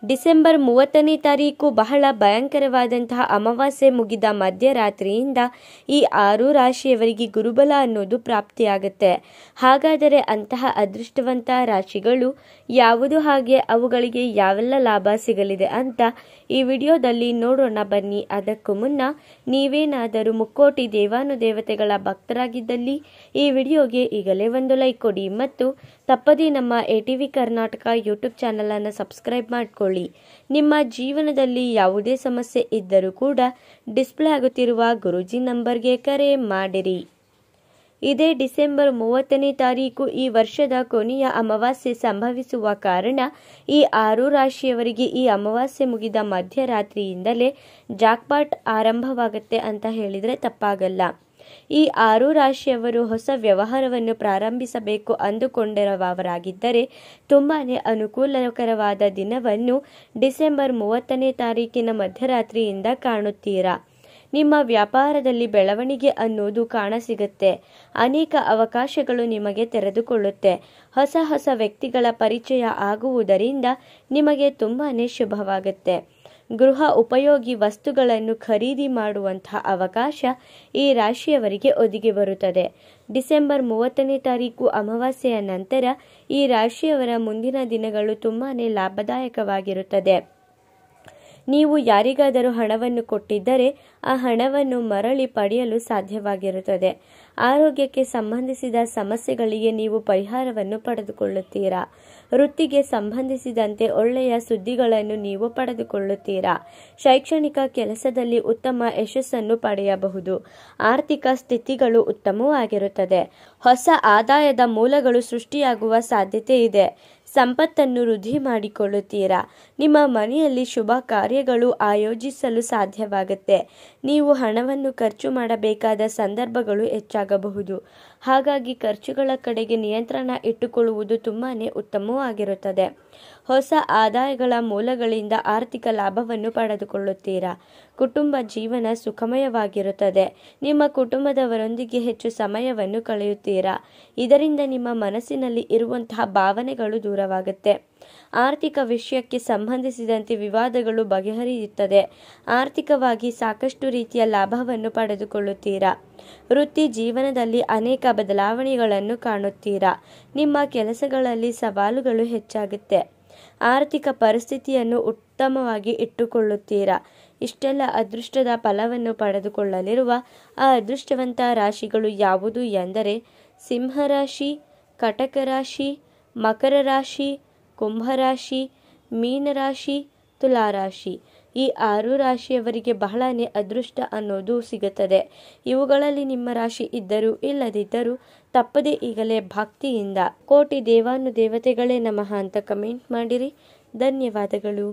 December 30ನೇ ತಾರೀಕು ಬಹಳ ಭಯಂಕರವಾದಂತಹ ಅಮಾವಾಸ್ಯೆ ಮುಗಿದ ಮಧ್ಯರಾತ್ರಿಯಿಂದ ಈ 6 ರಾಶಿಯವರಿಗೆ ಗುರುಬಲ ಅನ್ನೋದು ಪ್ರಾಪ್ತಿಯಾಗುತ್ತೆ. ಹಾಗಾದರೆ ಅಂತಹ ಅದೃಷ್ಟವಂತ ರಾಶಿಗಳು ಯಾವುದು, ಹಾಗೆ ಅವುಗಳಿಗೆ ಯಾವೆಲ್ಲ ಲಾಭ ಸಿಗಲಿದೆ ಅಂತ ಈ ವಿಡಿಯೋದಲ್ಲಿ ನೋಡೋಣ ಬನ್ನಿ. ಅದಕ್ಕೂ ಮುನ್ನ ನೀವೇನಾದರೂ ಮುಕ್ಕೋಟಿ ದೇವಾನುದೇವತೆಗಳ ಭಕ್ತರಾಗಿದ್ದಲ್ಲಿ ಈ ವಿಡಿಯೋಗೆ ಈಗಲೇ ಒಂದು ಲೈಕ್ ಕೊಡಿ ಮತ್ತು ತಪ್ಪದೇ ನಮ್ಮ ATV ಕರ್ನಾಟಕ ಯೂಟ್ಯೂಬ್ ಚಾನಲ್ ಅನ್ನು ಸಬ್ಸ್ಕ್ರೈಬ್ ಮಾಡಿಕೊಳ್ಳಿ. ನಿಮ್ಮ ಜೀವನದಲ್ಲಿ ಯಾವುದೇ ಸಮಸ್ಯೆ ಇದ್ದರೂ ಕೂಡ ಡಿಸ್ಪ್ಲೇ ಆಗುತ್ತಿರುವ ಗುರೂಜಿ ನಂಬರ್ಗೆ ಕರೆ ಮಾಡಿರಿ. ಇದೇ ಡಿಸೆಂಬರ್ 30ನೇ ತಾರೀಕು ಈ ವರ್ಷದ ಕೊನೆಯ ಅಮಾವಾಸ್ಯೆ ಸಂಭವಿಸುವ ಕಾರಣ ಈ 6 ರಾಶಿಯವರಿಗೆ ಈ ಅಮಾವಾಸ್ಯೆ ಮುಗಿದ ಮಧ್ಯರಾತ್ರಿಯಿಂದಲೇ ಜಾಕ್ಪಾಟ್ ಆರಂಭವಾಗುತ್ತೆ ಅಂತ ಹೇಳಿದರೆ ತಪ್ಪಾಗಲ್ಲ. ಈ 6 ರಾಶಿಯವರು ಹೊಸ ವ್ಯವಹಾರವನ್ನು ಪ್ರಾರಂಭಿಸಬೇಕು ಅಂದುಕೊಂಡಿರುವವರಾಗಿದ್ದರೆ ತುಂಬಾನೇ ಅನುಕೂಲಕರವಾದ ದಿನವನ್ನು ಡಿಸೆಂಬರ್ 30ನೇ ತಾರೀಕಿನ ಮಧ್ಯರಾತ್ರಿಯಿಂದ ಕಾಣುತ್ತೀರಾ. ನಿಮ್ಮ ವ್ಯಾಪಾರದಲ್ಲಿ ಬೆಳವಣಿಗೆ ಅನ್ನೋದು ಕಾಣಸಿಗುತ್ತೆ. ಅನೇಕ ಅವಕಾಶಗಳು ನಿಮಗೆ ತೆರೆದುಕೊಳ್ಳುತ್ತೆ. ಹೊಸ ಹೊಸ ವ್ಯಕ್ತಿಗಳ ಪರಿಚಯ ಆಗುವುದರಿಂದ ನಿಮಗೆ ತುಂಬಾನೇ ಶುಭವಾಗುತ್ತೆ. ಗೃಹ ಉಪಯೋಗಿ ವಸ್ತುಗಳನ್ನು ಖರೀದಿ ಮಾಡುವಂತಹ ಅವಕಾಶ ಈ ರಾಶಿಯವರಿಗೆ ಒದಗಿ ಬರುತ್ತದೆ. ಡಿಸೆಂಬರ್ 30ನೇ ತಾರೀಕು ಅಮಾವಾಸ್ಯೆಯ ನಂತರ ಈ ರಾಶಿಯವರ ಮುಂದಿನ ದಿನಗಳು ತುಂಬಾನೇ ಲಾಭದಾಯಕವಾಗಿರುತ್ತದೆ. ನೀವು ಯಾರಿಗಾದರೂ ಹಣವನ್ನು ಕೊಟ್ಟಿದ್ದರೆ ಆ ಹಣವನ್ನು ಮರಳಿ ಪಡೆಯಲು ಸಾಧ್ಯವಾಗಿರುತ್ತದೆ. ಆರೋಗ್ಯಕ್ಕೆ ಸಂಬಂಧಿಸಿದ ಸಮಸ್ಯೆಗಳಿಗೆ ನೀವು ಪರಿಹಾರವನ್ನು ಪಡೆದುಕೊಳ್ಳುತ್ತೀರಾ. ವೃತ್ತಿಗೆ ಸಂಬಂಧಿಸಿದಂತೆ ಒಳ್ಳೆಯ ಸುದ್ದಿಗಳನ್ನು ನೀವು ಪಡೆದುಕೊಳ್ಳುತ್ತೀರಾ. ಶೈಕ್ಷಣಿಕ ಕೆಲಸದಲ್ಲಿ ಉತ್ತಮ ಯಶಸ್ಸನ್ನು ಪಡೆಯಬಹುದು. ಆರ್ಥಿಕ ಸ್ಥಿತಿಗಳು ಉತ್ತಮವಾಗಿರುತ್ತದೆ. ಹೊಸ ಆದಾಯದ ಮೂಲಗಳು ಸೃಷ್ಟಿಯಾಗುವ ಸಾಧ್ಯತೆ ಇದೆ. ಸಂಪತ್ತನ್ನು ವೃದ್ಧಿ ಮಾಡಿಕೊಳ್ಳುತ್ತೀರಾ. ನಿಮ್ಮ ಮನೆಯಲ್ಲಿ ಶುಭ ಕಾರ್ಯಗಳು ಆಯೋಜಿಸಲು ಸಾಧ್ಯವಾಗುತ್ತೆ. ನೀವು ಹಣವನ್ನು ಖರ್ಚು ಮಾಡಬೇಕಾದ ಸಂದರ್ಭಗಳು ಹೆಚ್ಚಾಗಬಹುದು. ಹಾಗಾಗಿ ಖರ್ಚುಗಳ ಕಡೆಗೆ ನಿಯಂತ್ರಣ ಇಟ್ಟುಕೊಳ್ಳುವುದು ತುಂಬಾನೇ ಉತ್ತಮವಾಗಿರುತ್ತದೆ. ಹೊಸ ಆದಾಯಗಳ ಮೂಲಗಳಿಂದ ಆರ್ಥಿಕ ಲಾಭವನ್ನು ಪಡೆದುಕೊಳ್ಳುತ್ತೀರಾ. ಕುಟುಂಬ ಜೀವನ ಸುಖಮಯವಾಗಿರುತ್ತದೆ. ನಿಮ್ಮ ಕುಟುಂಬದವರೊಂದಿಗೆ ಹೆಚ್ಚು ಸಮಯವನ್ನು ಕಳೆಯುತ್ತೀರಾ. ಇದರಿಂದ ನಿಮ್ಮ ಮನಸ್ಸಿನಲ್ಲಿ ಇರುವಂತಹ ಭಾವನೆಗಳು ದೂರವಾಗುತ್ತೆ. ಆರ್ಥಿಕ ವಿಷಯಕ್ಕೆ ಸಂಬಂಧಿಸಿದಂತೆ ವಿವಾದಗಳು ಬಗೆಹರಿಯುತ್ತದೆ. ಆರ್ಥಿಕವಾಗಿ ಸಾಕಷ್ಟು ರೀತಿಯ ಲಾಭವನ್ನು ಪಡೆದುಕೊಳ್ಳುತ್ತೀರಾ. ವೃತ್ತಿ ಜೀವನದಲ್ಲಿ ಅನೇಕ ಬದಲಾವಣೆಗಳನ್ನು ಕಾಣುತ್ತೀರಾ. ನಿಮ್ಮ ಕೆಲಸಗಳಲ್ಲಿ ಸವಾಲುಗಳು ಹೆಚ್ಚಾಗುತ್ತೆ. ಆರ್ಥಿಕ ಪರಿಸ್ಥಿತಿಯನ್ನು ಉತ್ತಮವಾಗಿ ಇಟ್ಟುಕೊಳ್ಳುತ್ತೀರಾ. ಇಷ್ಟೆಲ್ಲ ಅದೃಷ್ಟದ ಫಲವನ್ನು ಪಡೆದುಕೊಳ್ಳಲಿರುವ ಆ ಅದೃಷ್ಟವಂತ ರಾಶಿಗಳು ಯಾವುದು ಎಂದರೆ ಸಿಂಹರಾಶಿ, ಕಟಕ ರಾಶಿ, ಮಕರ ರಾಶಿ, ಕುಂಭರಾಶಿ, ಮೀನರಾಶಿ, ತುಲಾರಾಶಿ. ಈ 6 ರಾಶಿಯವರಿಗೆ ಬಹಳನೇ ಅದೃಷ್ಟ ಅನ್ನೋದು ಸಿಗುತ್ತದೆ. ಇವುಗಳಲ್ಲಿ ನಿಮ್ಮ ರಾಶಿ ಇದ್ದರೂ ಇಲ್ಲದಿದ್ದರೂ ತಪ್ಪದೇ ಈಗಲೇ ಭಕ್ತಿಯಿಂದ ಕೋಟಿ ದೇವಾನುದೇವತೆಗಳೇ ನಮಃ ಅಂತ ಕಮೆಂಟ್ ಮಾಡಿರಿ. ಧನ್ಯವಾದಗಳು.